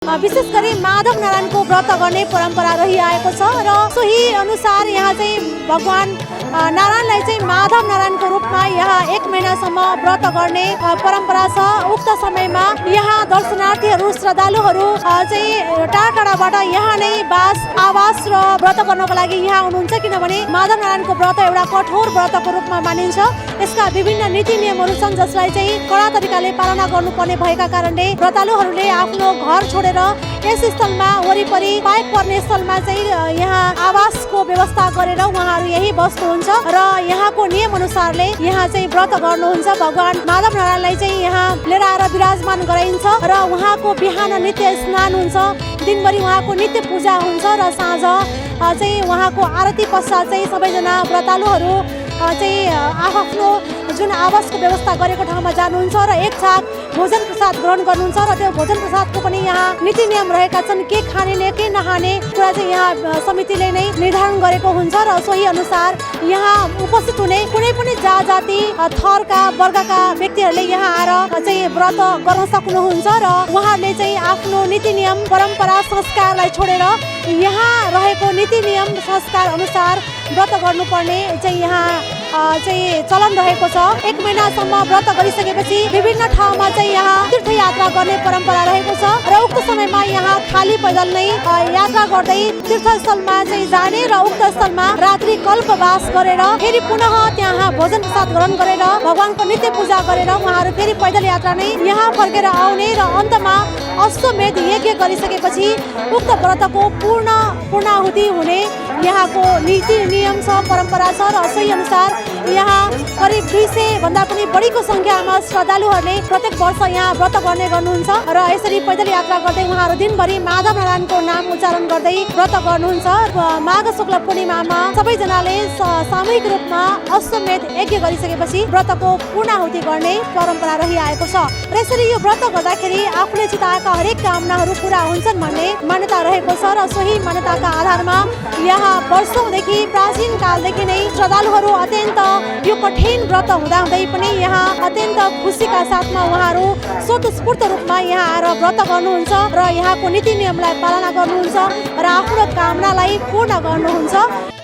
विशेष गरी माधव नारायणको व्रत गर्ने परम्परा रहिआएको छ र सोही अनुसार यहाँ चाहिँ भगवान नारायणलाई चाहिँ माधव नारायणको रूपमा यहाँ 1 महिनासम्म व्रत गर्ने परम्परा छ। उक्त समयमा यहाँ दर्शनार्थीहरू श्रद्धालुहरू चाहिँ टाढाटाढाबाट यहाँ नै आवास र व्रत गर्नको लागि यहाँ आउनुहुन्छ, किनभने माधव नारायणको व्रत एउटा कठोर व्रतको रूपमा मानिन्छ। यसका विभिन्न नीति नियमहरू छन् जसलाई चाहिँ कडा तरिकाले पालना गर्नुपर्ने भएका कारणले व्रतालुहरूले आफ्नो घर छोडेर यस स्थलमा वरिपरि पाइप पर्ने स्थलमा चाहिँ यहाँ आवासको व्यवस्था गरेर उहाँहरू यही बस्नुहुन्छ र यहाँको नियम अनुसारले यहाँ चाहिँ व्रत गर्नुहुन्छ। भगवान माधव नारायणलाई चाहिँ यहाँ लिएर आएर विराजमान गराइन्छ र उहाँको बिहान नित्य स्नान हुन्छ, दिनभरि उहाँको नित्य पूजा हुन्छ र साँझ चाहिँ उहाँको आरती पश्चात चाहिँ सबैजना व्रतालुहरू चाहिँ आफ्नो जुन आवासको व्यवस्था गरेको ठाउँमा जानुहुन्छ र एक छाक भोजन प्रसाद ग्रहण गर्नुहुन्छ र त्यो भोजन प्रसादको पनि यहाँ नीति नियम रहेका छन्। के खाने के नखाने कुरा चाहिँ यहाँ समितिले नै निर्धारण गरेको हुन्छ र सोही अनुसार यहाँ उपस्थित हुने कुनै पनि जाति थरका वर्गका व्यक्तिहरूले यहाँ आएर चाहिँ व्रत गर्न सक्नुहुन्छ र उहाँहरूले चाहिँ आफ्नो नीति नियम परम्परा संस्कारलाई छोडेर यहाँ रहेको नीति नियम संस्कार अनुसार व्रत गर्नुपर्ने चाहिँ यहाँ चाहिँ चलन रहेको छ। 1 महिनासम्म व्रत गरिसकेपछि विभिन्न ठाउँमा चाहिँ यहाँ तीर्थयात्रा गर्ने परम्परा रहेको छ र उक्त समयमा यहाँ खाली पैदल नै यात्रा गर्दै तीर्थस्थलमा चाहिँ जाने र उक्त स्थलमा रात्रि कल्पवास गरेर फेरि पुनः त्यहाँ भोजन प्रसाद ग्रहण गरेर भगवानको नित्य पूजा गरेर उहाँहरू फेरि पैदल यात्रा नै यहाँ फर्केर आउने र अन्तमा अश्वमेध यज्ञ गरिसकेपछि उक्त व्रतको पूर्णाहुति हुने यहाँको नीति नियम छ, परम्परा छ र सोही अनुसार यहाँ करिब 200 भन्दा पनि बढीको संख्यामा श्रद्धालुहरूले प्रत्येक वर्ष यहाँ व्रत गर्ने गर्नुहुन्छ र यसरी पैदल यात्रा गर्दै उहाँहरू दिनभरि माधव नारायणको नाम उच्चारण गर्दै व्रत गर्नुहुन्छ। माघ शुक्ल पूर्णिमामा सबैजनाले सामूहिक रूपमा अश्वमेध यज्ञ गरिसकेपछि व्रतको पूर्णाहुति गर्ने परम्परा रहिआएको छ र यसरी यो व्रत गर्दाखेरि आफूले चिताएका हरेक कामनाहरू पुरा हुन्छन् भन्ने मान्यता रहेको छ र सोही मान्यताका आधारमा यहाँ वर्षौंदेखि प्राचीन कालदेखि नै श्रद्धालुहरू अत्यन्त यो कठिन व्रत हुँदाहुँदै पनि यहाँ अत्यन्त खुसीका साथमा उहाँहरू स्वतस्फूर्त रूपमा यहाँ आएर व्रत गर्नुहुन्छ र यहाँको नीति नियमलाई पालना गर्नुहुन्छ र आफ्नो कामनालाई पूर्ण गर्नुहुन्छ।